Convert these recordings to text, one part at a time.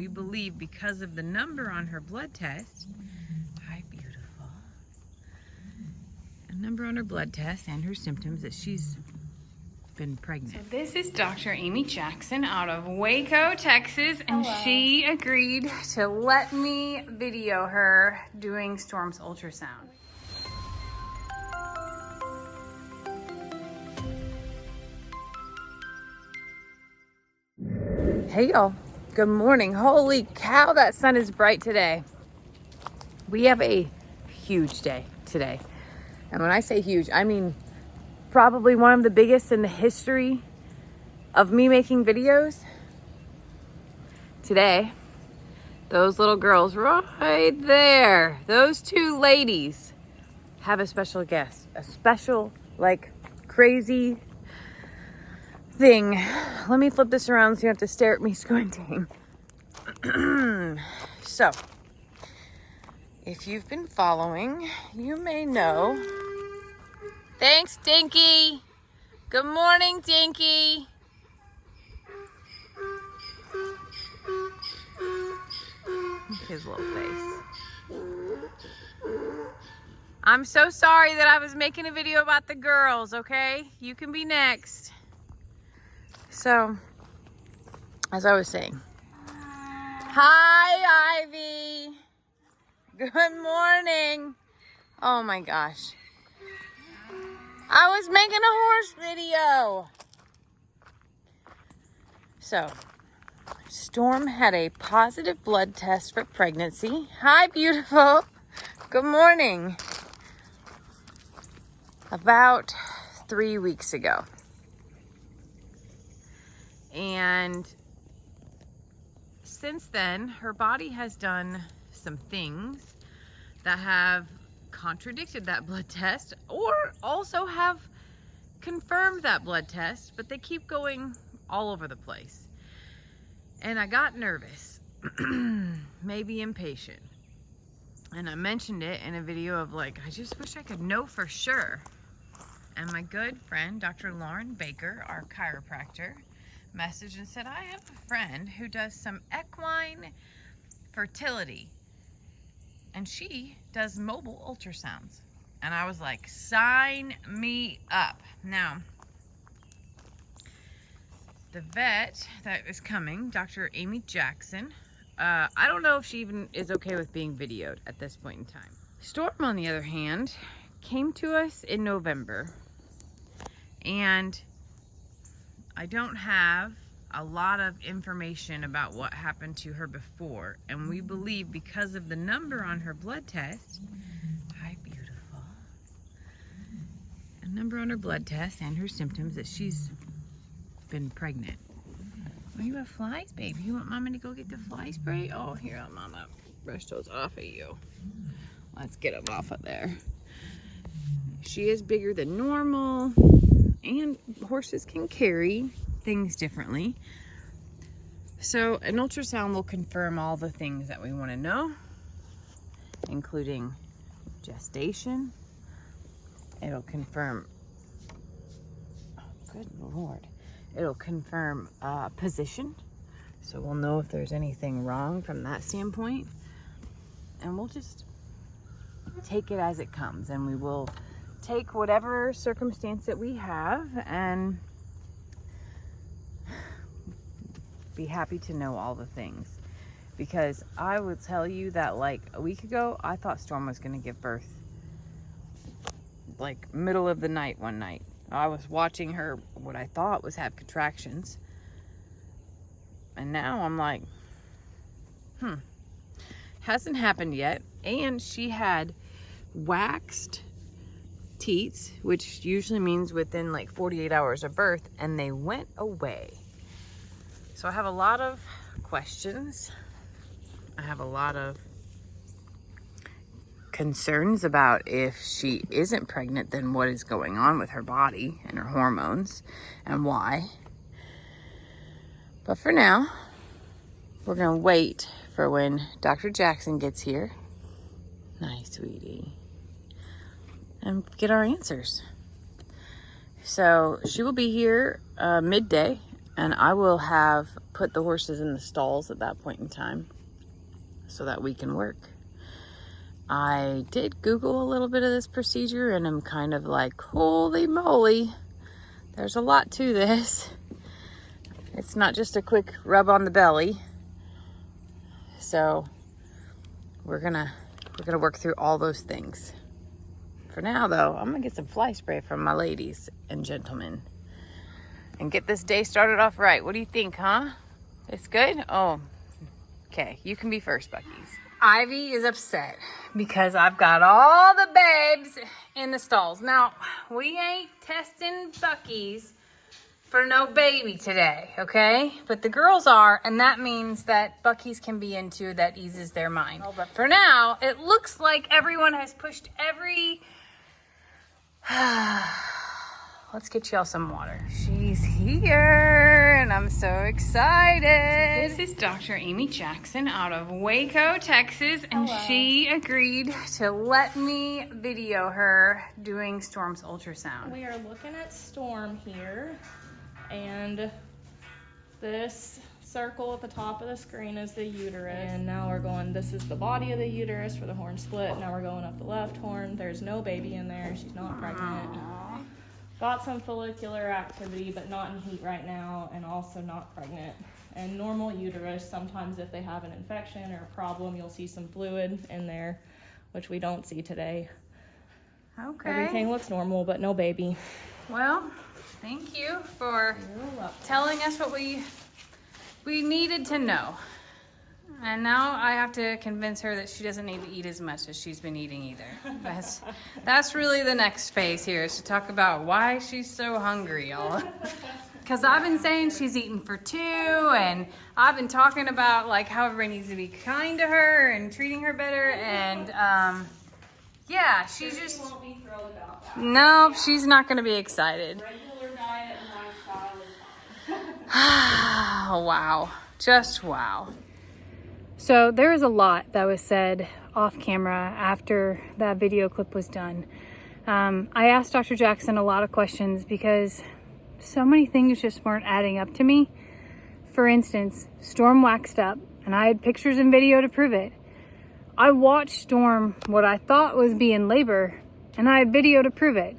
we believe because of the number on her blood test, hi beautiful, a number on her blood test and her symptoms, that she's been pregnant. So this is Dr. Amy Jackson out of Waco, Texas, and Hello. She agreed to let me video her doing Storm's ultrasound. Hey y'all, good morning. Holy cow, that sun is bright today. We have a huge day today. And when I say huge, I mean probably one of the biggest in the history of me making videos. Today, those little girls right there, those two ladies have a special guest, a special, like, crazy thing. Let me flip this around so you have to stare at me squinting. So, if you've been following, you may know. Thanks, Dinky. Good morning, Dinky. His little face. I'm so sorry that I was making a video about the girls, okay? You can be next. So, as I was saying. Hi, Ivy. Good morning. Oh my gosh. I was making a horse video. So, Storm had a positive blood test for pregnancy. Hi, beautiful. Good morning. About 3 weeks ago. And since then, her body has done some things that have contradicted that blood test or also have confirmed that blood test, but they keep going all over the place. And I got nervous, maybe impatient. And I mentioned it in a video of like, I just wish I could know for sure. And my good friend, Dr. Lauren Baker, our chiropractor, messaged and said, I have a friend who does some equine fertility. And she does mobile ultrasounds. And I was like, sign me up. Now, the vet that is coming, Dr. Amy Jackson, I don't know if she even is okay with being videoed at this point in time. Storm, on the other hand, came to us in November. And I don't have a lot of information about what happened to her before. And we believe because of the number on her blood test, hi beautiful, a number on her blood test and her symptoms, that she's been pregnant. Oh, you have flies, baby? You want Mama to go get the fly spray? Oh, here, let Mama brush those off of you. Let's get them off of there. She is bigger than normal, and horses can carry things differently. So an ultrasound will confirm all the things that we want to know, including gestation. It'll confirm, oh, good Lord. It'll confirm position. So we'll know if there's anything wrong from that standpoint. And we'll just take it as it comes. And we will take whatever circumstance that we have and be happy to know all the things. Because I would tell you that like a week ago, I thought Storm was going to give birth like middle of the night one night. I was watching her, what I thought was have contractions. And now I'm like, hasn't happened yet. And she had waxed teats, which usually means within like 48 hours of birth, and they went away. So I have a lot of questions. I have a lot of concerns about if she isn't pregnant, then what is going on with her body and her hormones and why. But for now, we're gonna wait for when Dr. Jackson gets here. Nice, sweetie. And get our answers. So she will be here midday. And I will have put the horses in the stalls at that point in time so that we can work. I did Google a little bit of this procedure and I'm kind of like, holy moly, there's a lot to this. It's not just a quick rub on the belly. So we're gonna work through all those things. For now though, I'm gonna get some fly spray from my ladies and gentlemen and get this day started off right. What do you think, huh? It's good? Oh, okay. You can be first, Bucky's. Ivy is upset because I've got all the babes in the stalls. Now, we ain't testing Bucky's for no baby today, okay? But the girls are, and that means that Bucky's can be into, that eases their mind. But for now, it looks like everyone has pushed every... Let's get y'all some water. She's here, and I'm so excited. This is Dr. Amy Jackson out of Waco, Texas, and hello. She agreed to let me video her doing Storm's ultrasound. We are looking at Storm here, and this circle at the top of the screen is the uterus. And now we're going, this is the body of the uterus for the horn split. Now we're going up the left horn. There's no baby in there. She's not pregnant. Aww. Got some follicular activity, but not in heat right now, and also not pregnant. And normal uterus, sometimes if they have an infection or a problem, you'll see some fluid in there, which we don't see today. Okay. Everything looks normal, but no baby. Well, thank you for telling us what we needed to know. And now I have to convince her that she doesn't need to eat as much as she's been eating either. That's really the next phase here, is to talk about why she's so hungry, y'all. Because I've been saying she's eating for 2, and I've been talking about like how everybody needs to be kind to her and treating her better, and yeah, she's just... She won't be thrilled about that. Nope, yeah. She's not going to be excited. Regular diet and lifestyle is fine. Wow, just wow. So there was a lot that was said off camera after that video clip was done. I asked Dr. Jackson a lot of questions because so many things just weren't adding up to me. For instance, Storm waxed up, and I had pictures and video to prove it. I watched Storm, what I thought was be in labor, and I had video to prove it.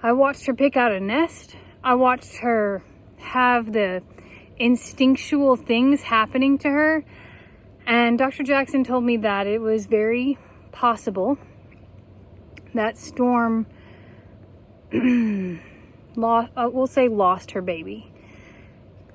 I watched her pick out a nest. I watched her have the instinctual things happening to her. And Dr. Jackson told me that it was very possible that Storm lost her baby.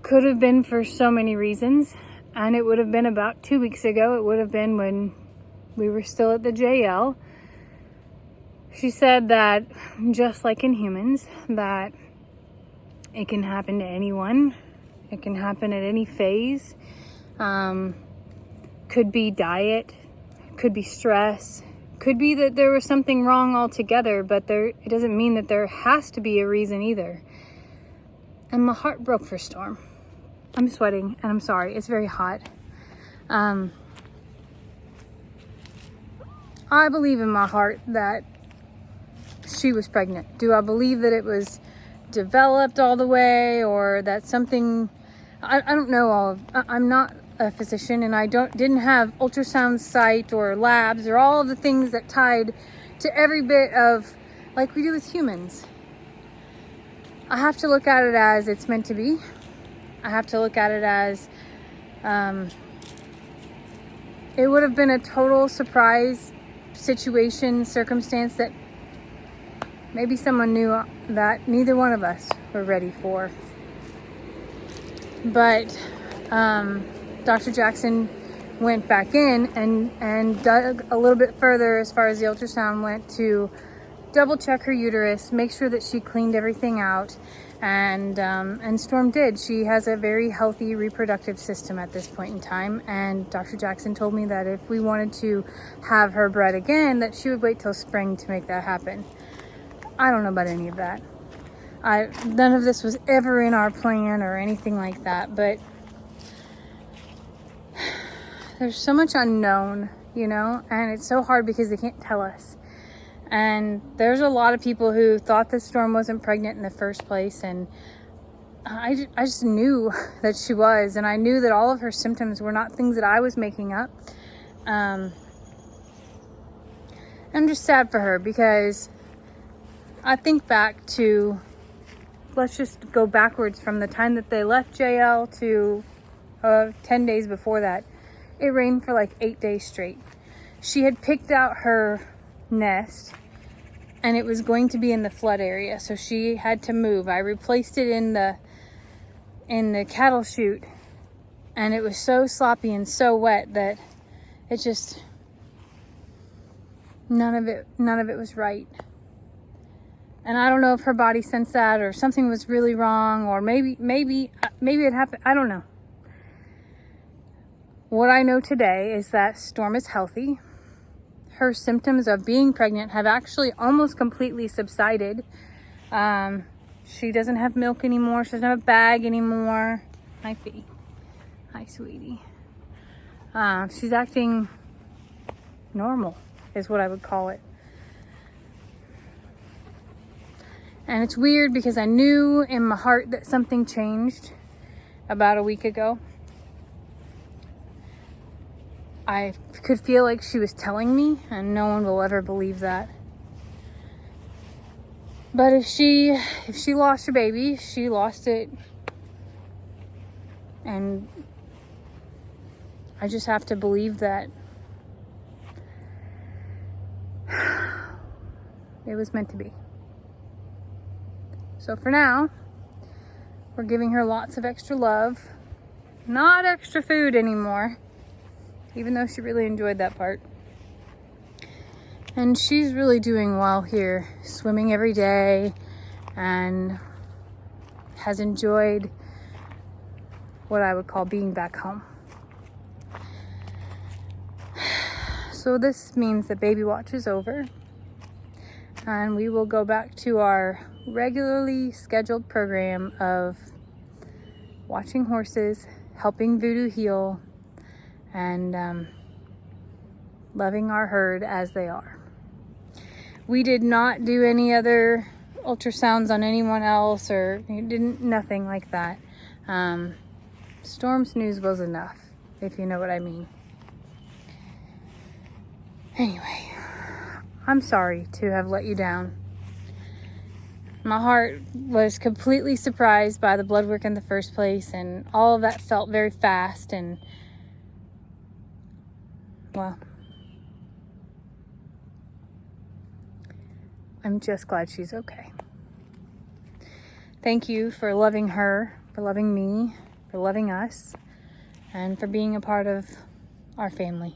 Could have been for so many reasons, and it would have been about 2 weeks ago. It would have been when we were still at the JL. She said that, just like in humans, that it can happen to anyone. It can happen at any phase. Could be diet, could be stress, could be that there was something wrong altogether, but it doesn't mean that there has to be a reason either. And my heart broke for Storm. I'm sweating, and I'm sorry, it's very hot. I believe in my heart that she was pregnant. Do I believe that it was developed all the way, or that something, I don't know all of, I'm not a physician, and I didn't have ultrasound site or labs or all of the things that tied to every bit of, like we do with humans. I have to look at it as it's meant to be. I have to look at it as it would have been a total surprise situation, circumstance that maybe someone knew that neither one of us were ready for. But Dr. Jackson went back in and dug a little bit further as far as the ultrasound went to double check her uterus, make sure that she cleaned everything out, and Storm did. She has a very healthy reproductive system at this point in time, and Dr. Jackson told me that if we wanted to have her bred again, that she would wait till spring to make that happen. I don't know about any of that. None of this was ever in our plan or anything like that, but there's so much unknown, you know, and it's so hard because they can't tell us. And there's a lot of people who thought that Storm wasn't pregnant in the first place, and I just knew that she was, and I knew that all of her symptoms were not things that I was making up. I'm just sad for her because I think back to, let's just go backwards from the time that they left JL to 10 days before that. It rained for like 8 days straight. She had picked out her nest and it was going to be in the flood area, so she had to move. I replaced it in the cattle chute, and it was so sloppy and so wet that it just, none of it was right. And I don't know if her body sensed that, or something was really wrong, or maybe it happened. I don't know. What I know today is that Storm is healthy. Her symptoms of being pregnant have actually almost completely subsided. She doesn't have milk anymore. She doesn't have a bag anymore. Hi, Fee. Hi, sweetie. She's acting normal, is what I would call it. And it's weird because I knew in my heart that something changed about a week ago. I could feel like she was telling me, and no one will ever believe that. But if she lost her baby, she lost it. And I just have to believe that it was meant to be. So for now, we're giving her lots of extra love, not extra food anymore, even though she really enjoyed that part. And she's really doing well here, swimming every day, and has enjoyed what I would call being back home. So this means that baby watch is over, and we will go back to our regularly scheduled program of watching horses, helping Voodoo heal, and loving our herd as they are. We did not do any other ultrasounds on anyone else, or nothing like that. Storm's news was enough, if you know what I mean. Anyway, I'm sorry to have let you down. My heart was completely surprised by the blood work in the first place, and all of that felt very fast, and well, I'm just glad she's okay. Thank you for loving her, for loving me, for loving us, and for being a part of our family.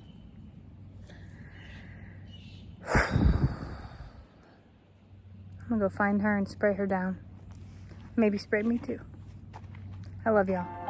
I'm gonna go find her and spray her down. Maybe spray me too. I love y'all.